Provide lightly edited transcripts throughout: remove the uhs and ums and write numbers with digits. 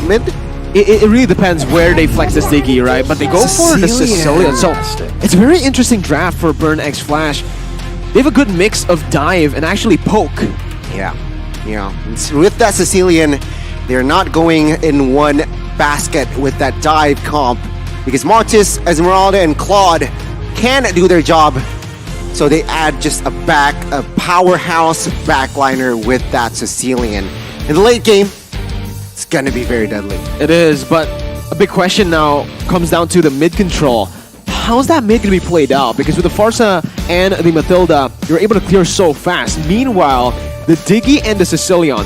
mid? It really depends where they flex this Diggy, right? But they go for the Sicilian. So it's a very interesting draft for Burn X Flash. They have a good mix of dive and actually poke. Yeah. With that Sicilian, they're not going in one basket with that dive comp because Martis, Esmeralda, and Claude can do their job. So they add just a powerhouse backliner with that Sicilian. In the late game, it's gonna be very deadly. It is, but a big question now comes down to the mid control. How's that mid gonna be played out? Because with the Farsa and the Matilda, you're able to clear so fast. Meanwhile, the Diggy and the Sicilian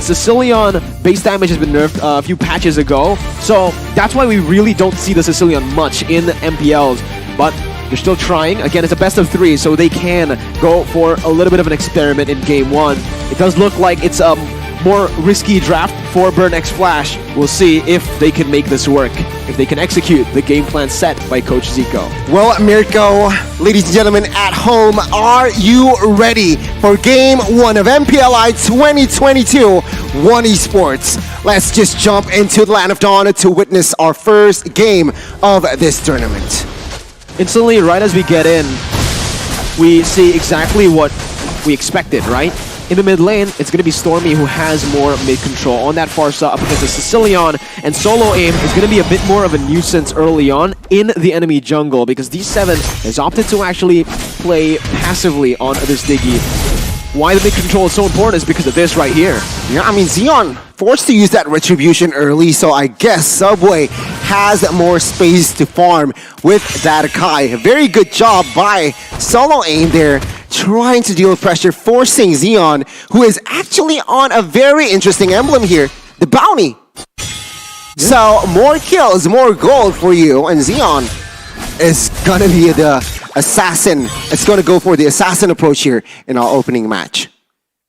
base damage has been nerfed a few patches ago, so that's why we really don't see the Sicilian much in MPLs, but they're still trying. Again, it's a best of 3, so they can go for a little bit of an experiment in game 1. It does look like it's a more risky draft for Burn X Flash. We'll see if they can make this work, if they can execute the game plan set by Coach Zico. Well, Mirko, ladies and gentlemen at home, are you ready for game 1 of MPLI 2022 One Esports? Let's just jump into the Land of Dawn to witness our first game of this tournament. Instantly, right as we get in, we see exactly what we expected, right? In the mid lane, it's going to be Stormy who has more mid control on that Farsa up against the Sicilian, and solo aim is going to be a bit more of a nuisance early on in the enemy jungle because D7 has opted to actually play passively on this Diggy. Why the mid control is so important is because of this right here. Yeah, I mean, Xeon forced to use that Retribution early, so I guess Subway has more space to farm with that Kai. A very good job by Solo Aim there, trying to deal with pressure, forcing Xeon, who is actually on a very interesting emblem here, the Bounty. Yeah. So, more kills, more gold for you, and Xeon is gonna be the assassin. It's gonna go for the assassin approach here in our opening match.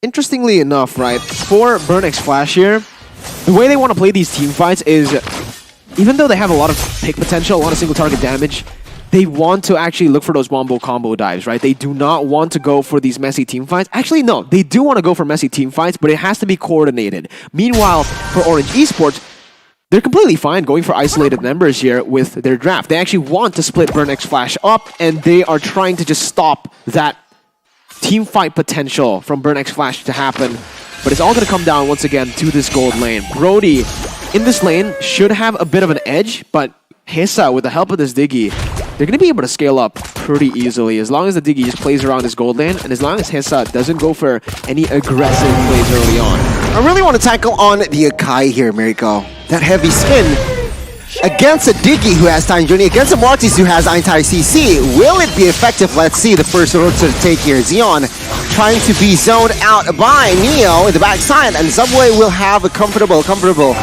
Interestingly enough, right, for Burn X Flash here, the way they want to play these team fights is, even though they have a lot of pick potential, a lot of single target damage, they want to actually look for those wombo combo dives, right? They do not want to go for these messy team fights. Actually, no, they do want to go for messy team fights, but it has to be coordinated. Meanwhile, for Orange Esports, they're completely fine going for isolated members here with their draft. They actually want to split Burn X Flash up, and they are trying to just stop that team fight potential from Burn X Flash to happen. But it's all going to come down once again to this gold lane. Brody in this lane should have a bit of an edge, but Hesa, with the help of this Diggy, they're going to be able to scale up pretty easily as long as the Diggy just plays around this gold lane and as long as Hesa doesn't go for any aggressive plays early on. I really want to tackle on the Akai here, Mirko. That heavy spin against a Diggy who has Time Journey, against a Mortis who has anti-CC. Will it be effective? Let's see the first road to take here. Xeon trying to be zoned out by Neo in the backside, and Subway will have a comfortable turtle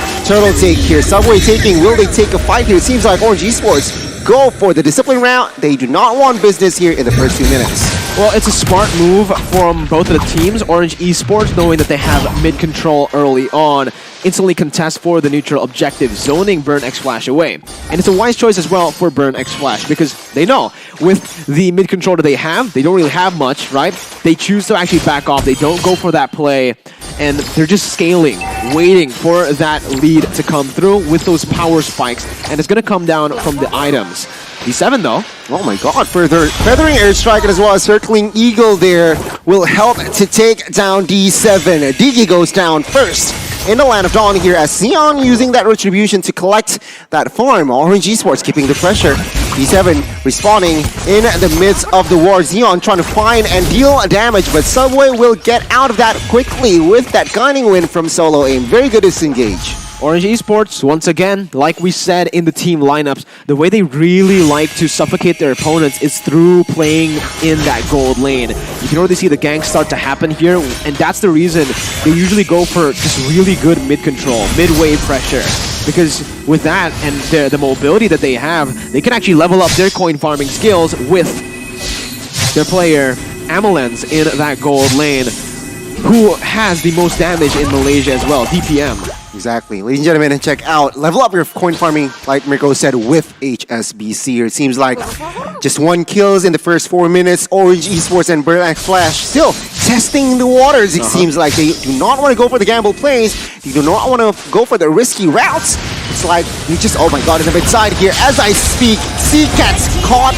take here. Subway taking, will they take a fight here? It seems like Orange Esports go for the discipline round. They do not want business here in the first few minutes. Well, it's a smart move from both of the teams. Orange Esports, knowing that they have mid-control early on, instantly contest for the neutral objective, zoning Burn X Flash away. And it's a wise choice as well for Burn X Flash, because they know with the mid-control that they don't really have much, right? They choose to actually back off. They don't go for that play, and they're just scaling, waiting for that lead to come through with those power spikes, and it's going to come down from the items. D7 though. Oh my god, feathering airstrike as well as circling eagle there will help to take down D7. Diggy goes down first in the Land of Dawn here as Xeon using that retribution to collect that farm. Orange Esports keeping the pressure. D7 respawning in the midst of the war. Xeon trying to find and deal damage, but Subway will get out of that quickly with that gunning win from Solo Aim. Very good disengage. Orange Esports, once again, like we said in the team lineups, the way they really like to suffocate their opponents is through playing in that gold lane. You can already see the ganks start to happen here, and that's the reason they usually go for just really good mid-control, mid-wave pressure. Because with that and the mobility that they have, they can actually level up their coin farming skills with their player, Amelens, in that gold lane, who has the most damage in Malaysia as well, DPM. Exactly. Ladies and gentlemen, and check out, level up your coin farming, like Mirko said, with HSBC. It seems like just 1 kills in the first 4 minutes. Orange Esports and Burnax Flash still testing the waters. It seems like they do not want to go for the gamble plays. They do not want to go for the risky routes. It's like they just, oh my god, in the mid side here. As I speak, C-Cat's caught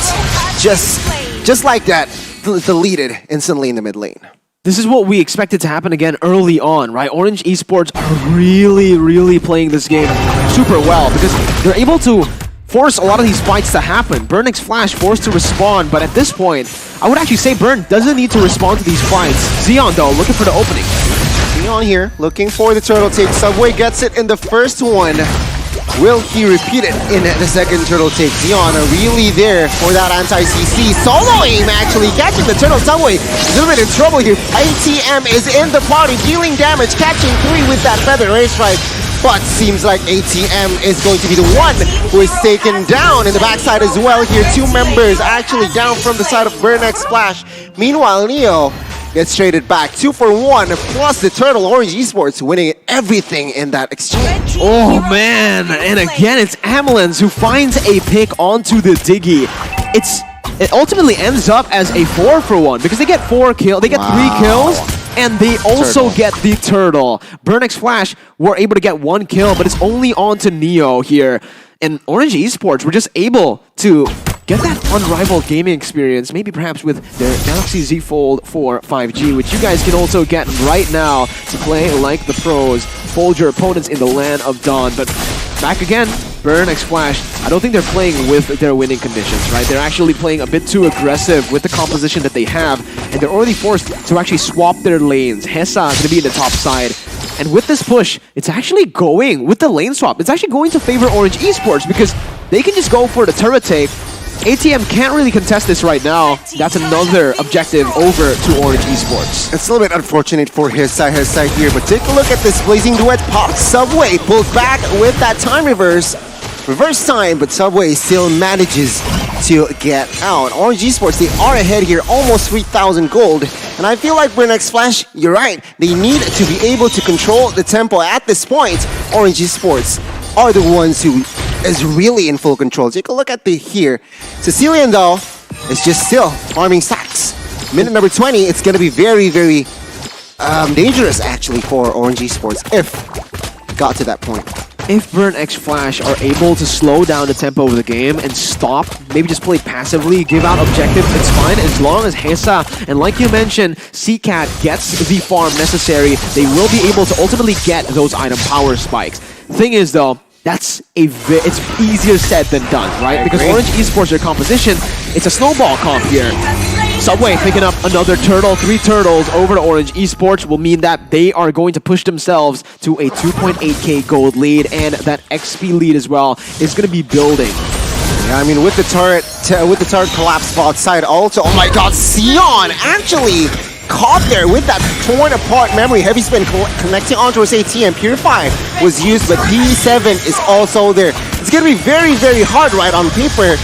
just like that, deleted instantly in the mid lane. This is what we expected to happen again early on, right? Orange Esports are really playing this game super well because they're able to force a lot of these fights to happen. Burnax Flash forced to respond, but at this point, I would actually say Burn doesn't need to respond to these fights. Xeon, though, looking for the opening. Xeon here, looking for the turtle take. Subway gets it in the first one. Will he repeat it in the second turtle take? Xeon are really there for that anti-CC. Solo aim actually catching the turtle. Subway a little bit in trouble here. ATM is in the party, dealing damage, catching 3 with that feather airstrike. But seems like ATM is going to be the one who is taken down in the backside as well here. 2 members actually down from the side of Burnax Flash. Meanwhile, Neo gets traded back. 2 for 1, plus the turtle. Orange Esports winning everything in that exchange. Oh man, and again it's Amelens who finds a pick onto the Diggy. It ultimately ends up as a 4 for 1 because they get 4 kills, they get 3 kills, and they also get the turtle. Burnax Flash were able to get 1 kill, but it's only on to Neo here. And Orange Esports were just able to get that unrivaled gaming experience, maybe perhaps with their Galaxy Z Fold 4 5G, which you guys can also get right now to play like the pros. Fold your opponents in the land of dawn. But back again, Burnax Flash, I don't think they're playing with their winning conditions, right? They're actually playing a bit too aggressive with the composition that they have, and they're already forced to actually swap their lanes. Hessa is going to be in the top side. And with this push, it's actually going, with the lane swap, it's actually going to favor Orange Esports because they can just go for the turret take. ATM can't really contest this right now. That's another objective over to Orange Esports. It's a little bit unfortunate for his side here, but take a look at this blazing duet pop. Subway pulled back with that time reverse time, but Subway still manages to get out. Orange Esports, they are ahead here, almost 3,000 gold. And I feel like Burnax Flash, you're right, they need to be able to control the tempo at this point. Orange Esports are the ones who is really in full control. Take a look at the here. Sicilian, though, is just still farming stacks. Minute number 20, it's going to be very dangerous, actually, for Orange Esports if it got to that point. If Burnax Flash are able to slow down the tempo of the game and stop, maybe just play passively, give out objectives, it's fine as long as Hessa and like you mentioned, C-Cat gets the farm necessary, they will be able to ultimately get those item power spikes. Thing is though, it's easier said than done, right? Because Orange Esports, their composition, it's a snowball comp here. Subway picking up another turtle, 3 turtles over to Orange Esports will mean that they are going to push themselves to a 2.8k gold lead, and that XP lead as well is going to be building. Yeah, I mean, with the turret collapse spot side also, oh my god, Sion actually caught there with that torn apart memory. Heavy spin connecting onto his ATM. Purify was used, but D7 is also there. It's going to be very hard right on paper.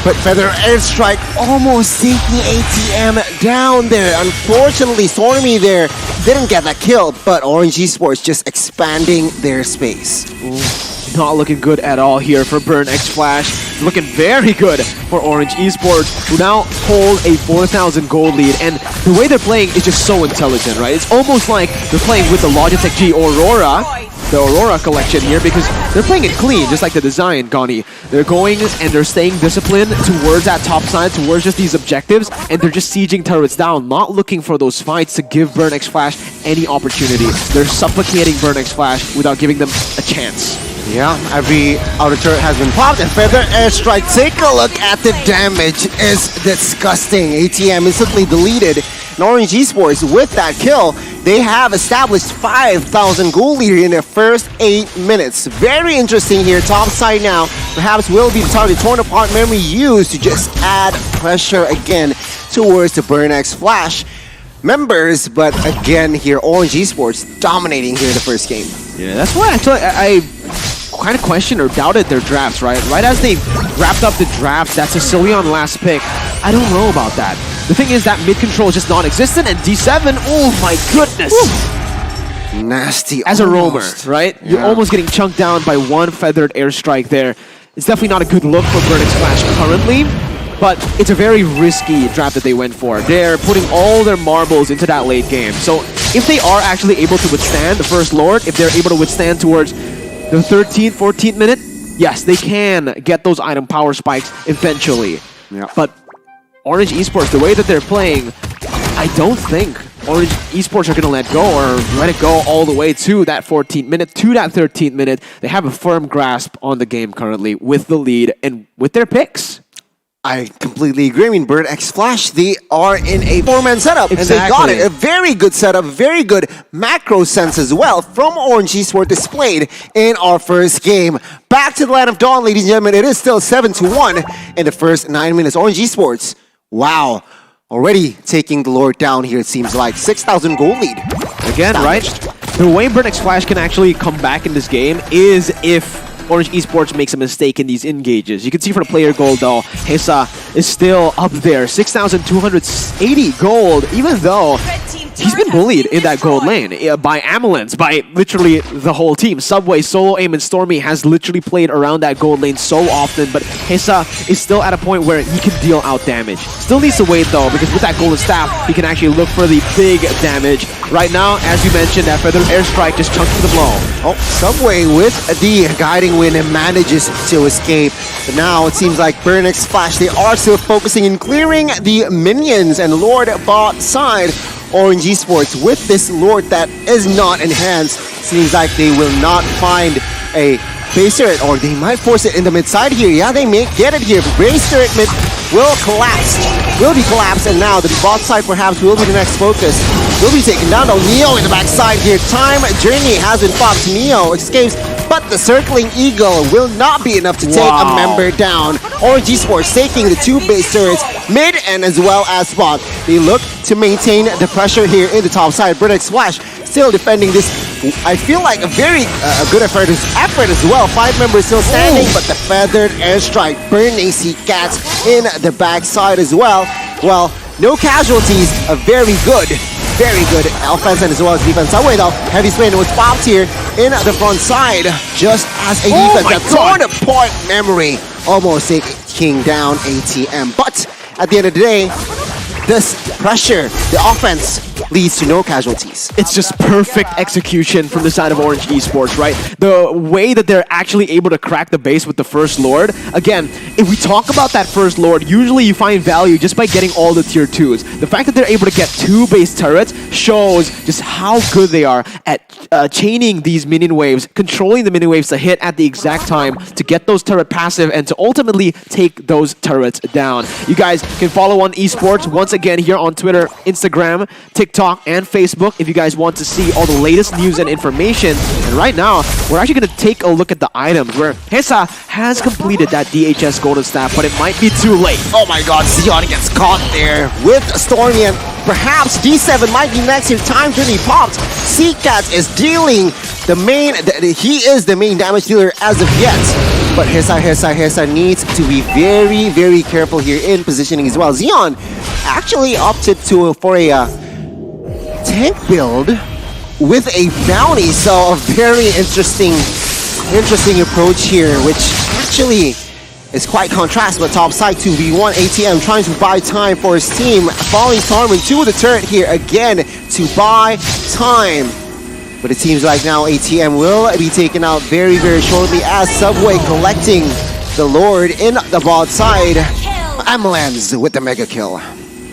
But Feather Airstrike almost taking ATM down there. Unfortunately, Stormy there didn't get that kill, but Orange Esports just expanding their space. Ooh, not looking good at all here for Burnax Flash. Looking very good for Orange Esports, who now hold a 4,000 gold lead. And the way they're playing is just so intelligent, right? It's almost like they're playing with the Logitech G Aurora. The Aurora collection here, because they're playing it clean, just like the design, Gani. They're going and they're staying disciplined towards that top side, towards just these objectives, and they're just sieging turrets down, not looking for those fights to give Burnax Flash any opportunity. They're suffocating Burnax Flash without giving them a chance. Yeah, every outer turret has been popped, and Feather Airstrike, take a look at the damage, is disgusting. ATM instantly deleted. And Orange Esports, with that kill, they have established 5,000 gold lead in their first 8 minutes. Very interesting here, top side now. Perhaps will be the target. Torn apart memory used to just add pressure again towards the Burnax Flash members. But again here, Orange Esports dominating here in the first game. Yeah, that's why actually I kind of questioned or doubted their drafts, right? Right as they wrapped up the drafts, that Sicilian last pick, I don't know about that. The thing is that mid control is just non-existent, and D7, oh my goodness! Woo. Nasty. as a roamer, almost. right? Yeah. You're almost getting chunked down by one feathered airstrike there. It's definitely not a good look for Burnix Flash currently, but it's a very risky draft that they went for. They're putting all their marbles into that late game. So if they are actually able to withstand the first Lord, if they're able to withstand towards the 13th, 14th minute, yes, they can get those item power spikes eventually. Yeah. But Orange Esports, the way that they're playing, I don't think Orange Esports are going to let go or let it go all the way to that 14th minute, to that 13th minute. They have a firm grasp on the game currently with the lead and with their picks. I completely agree. I mean, Bird X Flash, they are in a four-man setup, and they got it. A very good setup, very good macro sense as well from Orange Esports displayed in our first game. Back to the Land of Dawn, ladies and gentlemen. It is still 7-1 in the first 9 minutes. Orange Esports, wow, already taking the Lord down here, it seems like. 6,000 gold lead. Again, right? The way Bird X Flash can actually come back in this game is if Orange Esports makes a mistake in these engages. You can see for the player gold though, Hesa is still up there. 6,280 gold, even though he's been bullied in that gold lane by Amelins, by literally the whole team. Subway, Solo Aim, and Stormy has literally played around that gold lane so often, but Hesa is still at a point where he can deal out damage. Still needs to wait though, because with that golden staff, he can actually look for the big damage. Right now, as you mentioned, that feather airstrike just chunks to the blow. Oh, Subway with the guiding win and manages to escape. But now it seems like Burnix Flash, they are still focusing in clearing the minions and Lord bot side. Orange Esports with this Lord that is not enhanced. Seems like they will not find a base turret, or they might force it in the mid side here. Yeah, they may get it here. Base turret mid will be collapsed, and now the bot side perhaps will be the next focus. Will be taken down though. Neo in the backside here. Time Journey has been popped. Neo escapes, but the circling eagle will not be enough to take a member down. Orange Esports taking the two base turrets mid and as well as spot. They look to maintain the pressure here in the top side. Burnix Flash still defending this. I feel like a very good effort as well. 5 members still standing, but the feathered airstrike burning Sea Cats in the backside as well. Well, no casualties. A very good offense and as well as defense. Subway though, heavy spin was popped here in the front side, just as a defense. A torn apart memory, almost taking down ATM. But at the end of the day, this pressure, the offense, leads to no casualties. It's just perfect execution from the side of Orange Esports, right? The way that they're actually able to crack the base with the first Lord. Again, if we talk about that first Lord, usually you find value just by getting all the tier 2s. The fact that they're able to get 2 base turrets shows just how good they are at chaining these minion waves, controlling the minion waves to hit at the exact time to get those turret passive and to ultimately take those turrets down. You guys can follow on Esports once again here on Twitter, Instagram, TikTok, and Facebook if you guys want to see all the latest news and information. And right now, we're actually going to take a look at the items where Hesa has completed that DHS Golden Staff, but it might be too late. Oh my god, Sion gets caught there with Stormy, and perhaps D7 might be next here. Time Journey popped. Sea Cat is dealing the main, he is the main damage dealer as of yet. But Hesa needs to be very, very careful here in positioning as well. Xion actually opted for a tank build with a bounty, so a very interesting approach here, which actually is quite contrast. But top side 2v1, ATM trying to buy time for his team. Falling Storm into the turret here again to buy time. But it seems like now ATM will be taken out very, very shortly as Subway collecting the Lord in the bot side. Amelins with the mega kill.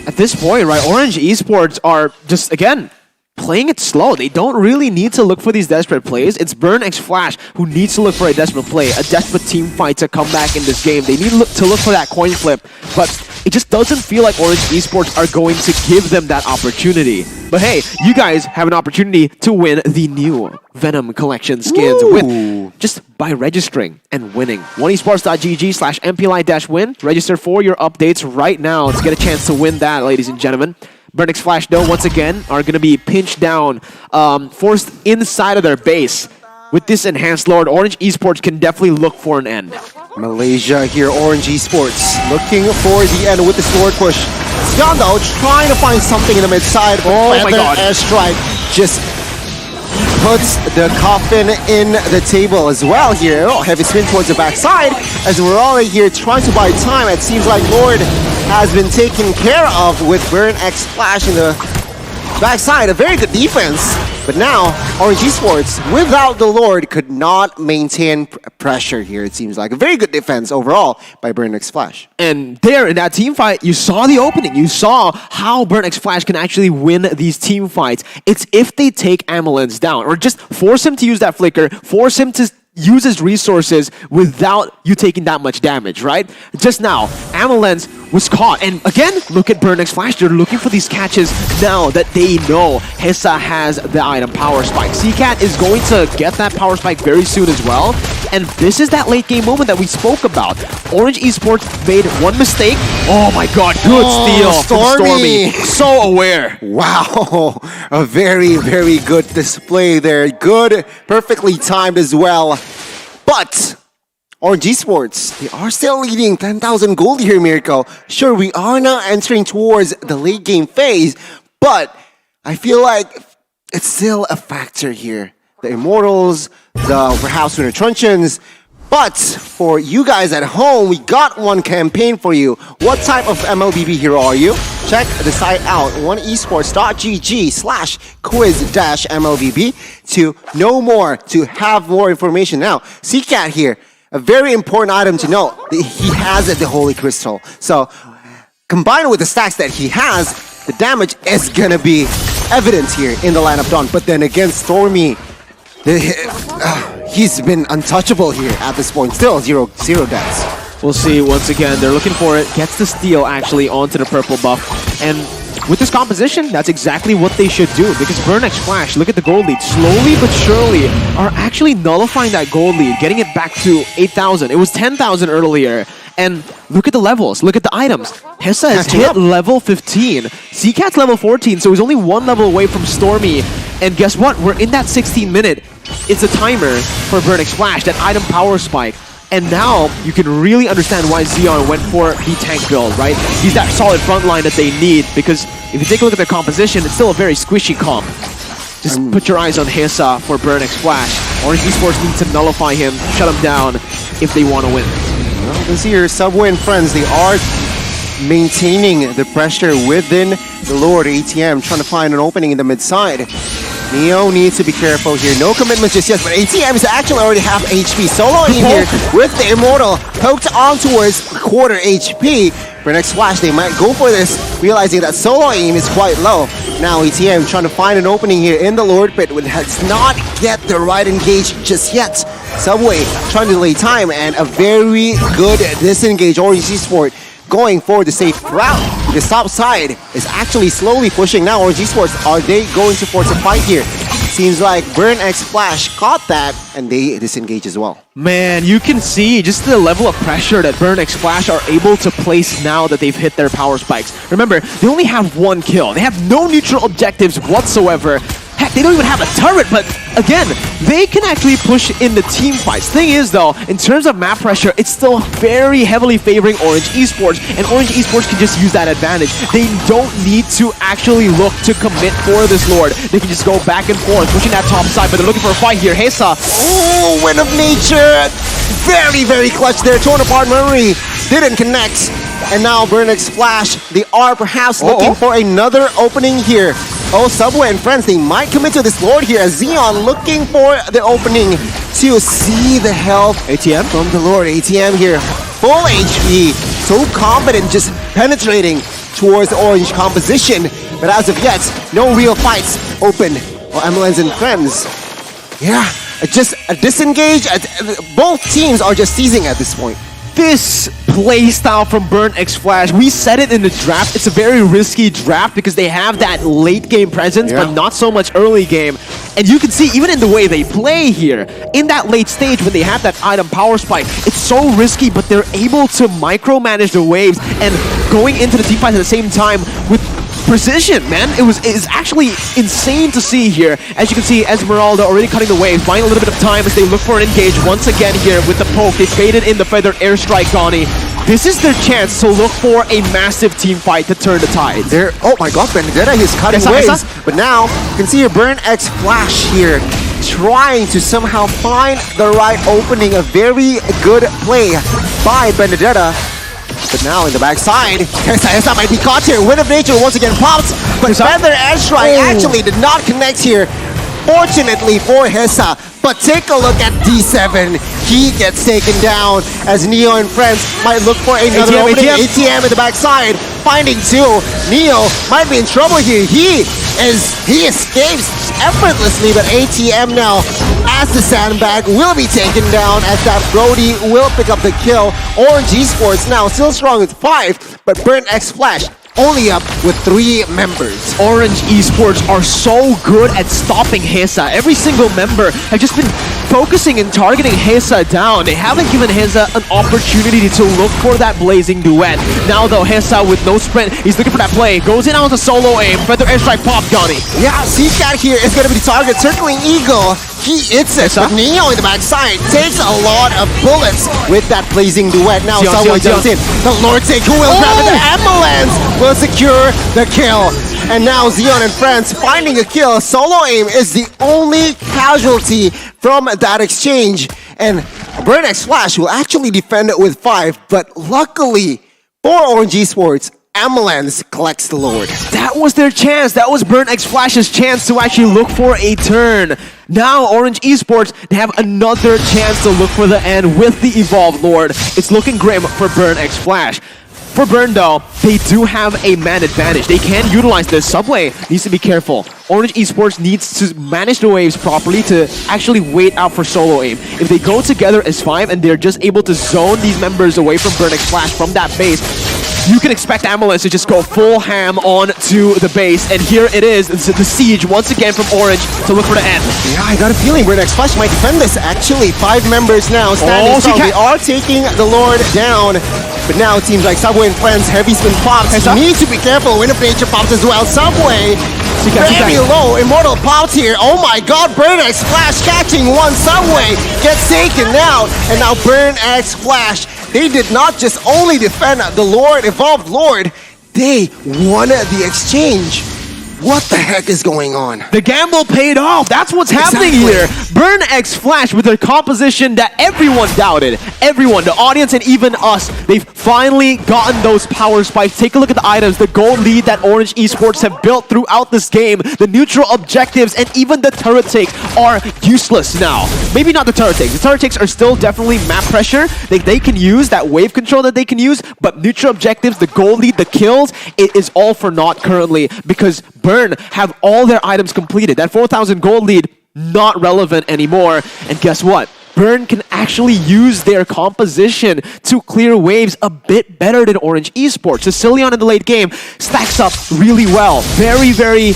At this point, right, Orange Esports are just, again, playing it slow. They don't really need to look for these desperate plays. It's Burnix Flash who needs to look for a desperate play, a desperate team fight to come back in this game. They need to look for that coin flip, but it just doesn't feel like Orange Esports are going to give them that opportunity. But hey, you guys have an opportunity to win the new Venom Collection skins with just by registering and winning. oneesports.gg/MPLI-win. Register for your updates right now to get a chance to win that, ladies and gentlemen. Burnix Flash, though, once again, are going to be pinched down, forced inside of their base. With this enhanced Lord, Orange Esports can definitely look for an end. Malaysia here, Orange Esports looking for the end with the sword push. Sion though trying to find something in the mid side. Oh my god. Airstrike just puts the coffin in the table as well here. Oh, heavy spin towards the backside as we're all here trying to buy time. It seems like Lord has been taken care of with Burn X Flash in the backside. A very good defense. But now, Orange Esports, without the Lord, could not maintain pressure here, it seems like. A very good defense overall by Burn X Flash. And there in that team fight, you saw the opening. You saw how Burn X Flash can actually win these team fights. It's if they take Amelens down, or just force him to use that flicker, force him to use his resources without you taking that much damage, right? Just now, Amelens was caught. And again, look at Burn X Flash. They're looking for these catches now that they know Hessa has the item Power Spike. CCAT is going to get that Power Spike very soon as well. And this is that late game moment that we spoke about. Orange Esports made one mistake. Oh my god, good steal from Stormy. So aware. Wow, a very, very good display there. Good, perfectly timed as well. But Orange Esports, they are still leading 10,000 gold here, Mirko. Sure, we are now entering towards the late game phase, but I feel like it's still a factor here. The Immortals, the perhaps Winter Truncheons. But for you guys at home, we got one campaign for you. What type of MLBB hero are you? Check the site out, oneesports.gg/quiz-MLBB to know more, to have more information. Now, CCAT here, a very important item to know. He has the Holy Crystal. So, combined with the stacks that he has, the damage is gonna be evident here in the lineup Dawn. But then again, Stormy, he's been untouchable here at this point. Still zero deaths. We'll see once again. They're looking for it. Gets the steal actually onto the purple buff. And with this composition, that's exactly what they should do. Because Burn X Flash, look at the gold lead. Slowly but surely are actually nullifying that gold lead. Getting it back to 8,000. It was 10,000 earlier. And look at the levels. Look at the items. Hessa has hit level 15. CCAT's level 14. So he's only one level away from Stormy. And guess what? We're in that 16-minute. It's a timer for Burn X Flash. That item Power Spike. And now you can really understand why Xeon went for the tank build, right? He's that solid front line that they need, because if you take a look at their composition, it's still a very squishy comp. Just put your eyes on Hessa for Burn X Flash. Orange Esports needs to nullify him, shut him down if they want to win. Well, this year, Subway and friends, they are maintaining the pressure within the Lord ATM, trying to find an opening in the mid-side. Neo needs to be careful here. No commitments just yet, but ATM is actually already half HP. Solo in here with the Immortal poked on towards quarter HP. For next flash, they might go for this, realizing that solo aim is quite low. Now ATM trying to find an opening here in the Lord Pit, but has not get the right engage just yet. Subway trying to delay time, and a very good disengage. Orange Esports going for the safe route. The top side is actually slowly pushing now. Orange Esports, are they going to force a fight here? Seems like Burn X Flash caught that, and they disengage as well. Man, you can see just the level of pressure that Burn X Flash are able to place now that they've hit their power spikes. Remember, they only have one kill. They have no neutral objectives whatsoever. Heck, they don't even have a turret, but again, they can actually push in the team fights. Thing is though, in terms of map pressure, it's still very heavily favoring Orange Esports, and Orange Esports can just use that advantage. They don't need to actually look to commit for this Lord. They can just go back and forth, pushing that top side, but they're looking for a fight here. Hessa. Oh, Wind of Nature! Very, very clutch there. Torn apart memory. Didn't connect. And now Burn X Flash, they are perhaps looking for another opening here. Oh, Subway and friends, they might commit to this Lord here as Xeon looking for the opening to see the health ATM from the Lord. ATM here, full HP, so confident, just penetrating towards the orange composition. But as of yet, no real fights open for Amelens and friends. Yeah, just a disengage. Both teams are just teasing at this point. This playstyle from Burn X Flash, we said it in the draft, it's a very risky draft because they have that late game presence, but not so much early game. And you can see even in the way they play here, in that late stage when they have that item Power Spike, it's so risky, but they're able to micromanage the waves and going into the team fight at the same time with precision, man. It's actually insane to see here. As you can see, Esmeralda already cutting the waves, buying a little bit of time as they look for an engage once again here with the poke. They baited in the feather airstrike, Gani. This is their chance to look for a massive team fight to turn the tide. Oh my god, Benedetta, he's cutting waves. But now, you can see a Burn X Flash here. trying to somehow find the right opening. A very good play by Benedetta. But now in the backside, Hessa might be caught here. Wind of Nature once again pops, but Feather Airstrike actually did not connect here. Fortunately for Hessa, but take a look at D7. He gets taken down as Neo and friends might look for another opening. ATM in the backside, finding two. Neo might be in trouble here. He escapes effortlessly, but ATM now, as the sandbag, will be taken down as that Brody will pick up the kill. Orange Esports now still strong with 5, but Burn X Flash only up with 3 members. Orange Esports are so good at stopping Hessa. Every single member have just been focusing and targeting Hessa down. They haven't given Hessa an opportunity to look for that blazing duet. Now though, Hessa with no sprint, he's looking for that play. Goes in on the solo aim. Feather Airstrike pop, Donnie. Yeah, Seacat here is going to be the target. Circling Eagle. He hits it, but Neo in the backside takes a lot of bullets with that blazing duet. Now someone jumps in. The Lord Sake, who will grab it? The Ambulance will secure the kill. And now Xeon and friends finding a kill. Solo aim is the only casualty from that exchange. And Burn X Flash will actually defend it with 5, but luckily for Orange Esports, Ambulance collects the Lord. That was their chance. That was Burn X Flash's chance to actually look for a turn. Now Orange Esports, they have another chance to look for the end with the Evolved Lord. It's looking grim for Burn X Flash. For Burn though, they do have a man advantage. They can utilize this. Subway needs to be careful. Orange Esports needs to manage the waves properly to actually wait out for solo aim. If they go together as 5 and they're just able to zone these members away from Burn X Flash from that base, you can expect Ambulance to just go full ham on to the base. And here it is, the siege once again from Orange to look for the end. Yeah, I got a feeling Burn X Flash might defend this. Actually, 5 members now standing strong. They are taking the Lord down. But now it seems like Subway and friends, heavy spin pops. You need to be careful. Wind of Nature pops as well. Subway, very low. Immortal pops here. Oh my god, Burn X Flash catching one. Subway gets taken out. And now Burn X Flash, they did not just only defend the Lord, Evolved Lord, they won the exchange. What the heck is going on? The gamble paid off. That's what's happening here. Burn X Flash with their composition that everyone doubted. Everyone, the audience and even us, they've finally gotten those power spikes. Take a look at the items, the gold lead that Orange Esports have built throughout this game. The neutral objectives and even the turret take are useless now. Maybe not the turret takes. The turret takes are still definitely map pressure. They can use that wave control that they can use, but neutral objectives, the gold lead, the kills, it is all for naught currently because Burn have all their items completed. That 4,000 gold lead, not relevant anymore. And guess what? Burn can actually use their composition to clear waves a bit better than Orange Esports. Sicilian in the late game stacks up really well. Very, very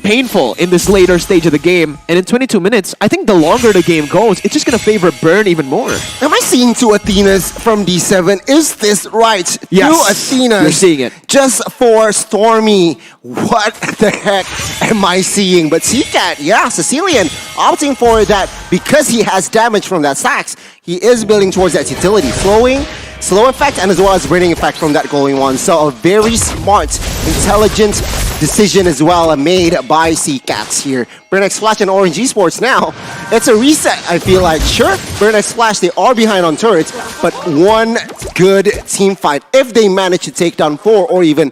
painful in this later stage of the game. And in 22 minutes, I think the longer the game goes, it's just going to favor Burn even more. Am I seeing 2 Athenas from D7? Is this right? Yes. 2 Athenas. You're seeing it. Just for Stormy. What the heck am I seeing? But Seacat, yeah, Sicilian opting for that because he has damage from that stacks. He is building towards that utility. Flowing, slow effect, and as well as burning effect from that glowing one. So a very smart, intelligent decision as well made by Seacats here. Burn X Flash and Orange Esports now. It's a reset, I feel like. Sure, Burn X Flash, they are behind on turrets, but one good team fight. If they manage to take down 4 or even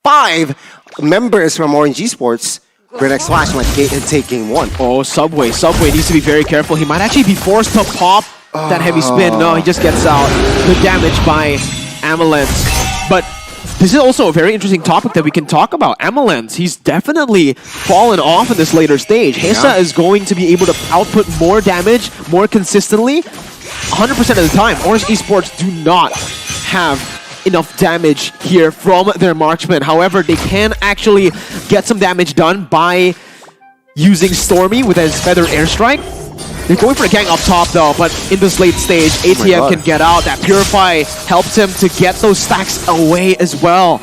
5 members from Orange Esports, Burn X Flash might get taking 1. Oh, Subway needs to be very careful. He might actually be forced to pop that heavy spin. No, he just gets out. Good damage by Ambulance. But this is also a very interesting topic that we can talk about. Ambulance, he's definitely fallen off in this later stage. Hessa is going to be able to output more damage more consistently 100% of the time. Orange Esports do not have enough damage here from their marksman. However, they can actually get some damage done by using Stormy with his Feather Airstrike. They're going for a gang up top though, but in this late stage, ATM can get out. That Purify helps him to get those stacks away as well.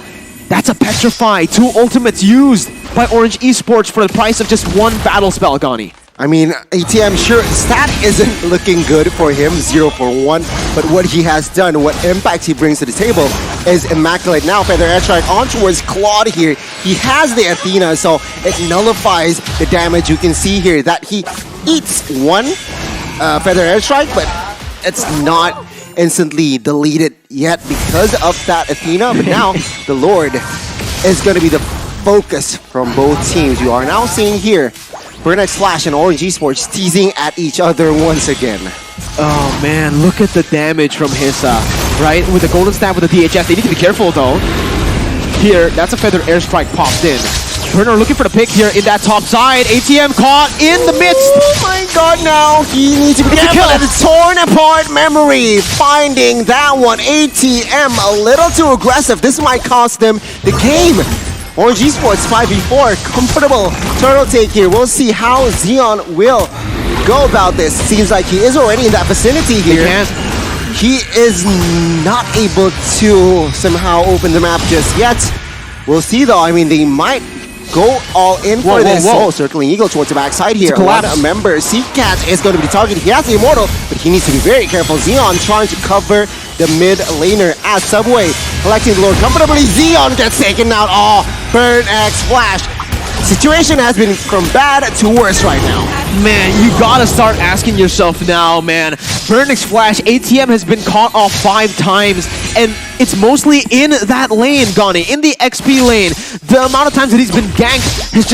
That's a Petrify. 2 ultimates used by Orange Esports for the price of just 1 battle spell, Gani. I mean, ATM, sure, stat isn't looking good for him, 0 for 1, but what he has done, what impact he brings to the table is immaculate. Now, Feather Airstrike on towards Claude here. He has the Athena, so it nullifies the damage. You can see here that he eats one feather airstrike, but it's not instantly deleted yet because of that Athena. But now the Lord is going to be the focus from both teams. You are now seeing here Burnex Flash and Orange Esports teasing at each other once again. Oh man, look at the damage from Hissa, right? With the golden staff with the DHS, they need to be careful though. Here, that's a feather airstrike popped in. Burner looking for the pick here in that top side. ATM caught in the midst. Oh my god, now he needs to be careful. At the torn apart memory. Finding that one. ATM a little too aggressive. This might cost them the game. Orange Esports 5v4. Comfortable turtle take here. We'll see how Xeon will go about this. Seems like he is already in that vicinity here. He is not able to somehow open the map just yet. We'll see though. I mean, they might go all in for this. Oh, circling Eagle towards the backside here. One member, Seacat is going to be the target. He has the Immortal, but he needs to be very careful. Xeon trying to cover the mid laner as Subway collecting the Lord comfortably. Xeon gets taken out. Oh, Burn X Flash. Situation has been from bad to worse right now. Man, you gotta start asking yourself now, man. Burnix Flash, ATM has been caught off 5 times, and it's mostly in that lane, Gani, in the XP lane. The amount of times that he's been ganked has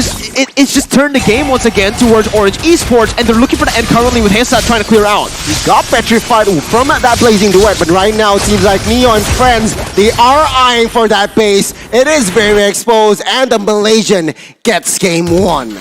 it's just turned the game once again towards Orange Esports, and they're looking for the end currently with Hissa trying to clear out. He got petrified from that blazing duet, but right now it seems like Neo and friends, they are eyeing for that base. It is very exposed, and the Malaysian gets game 1.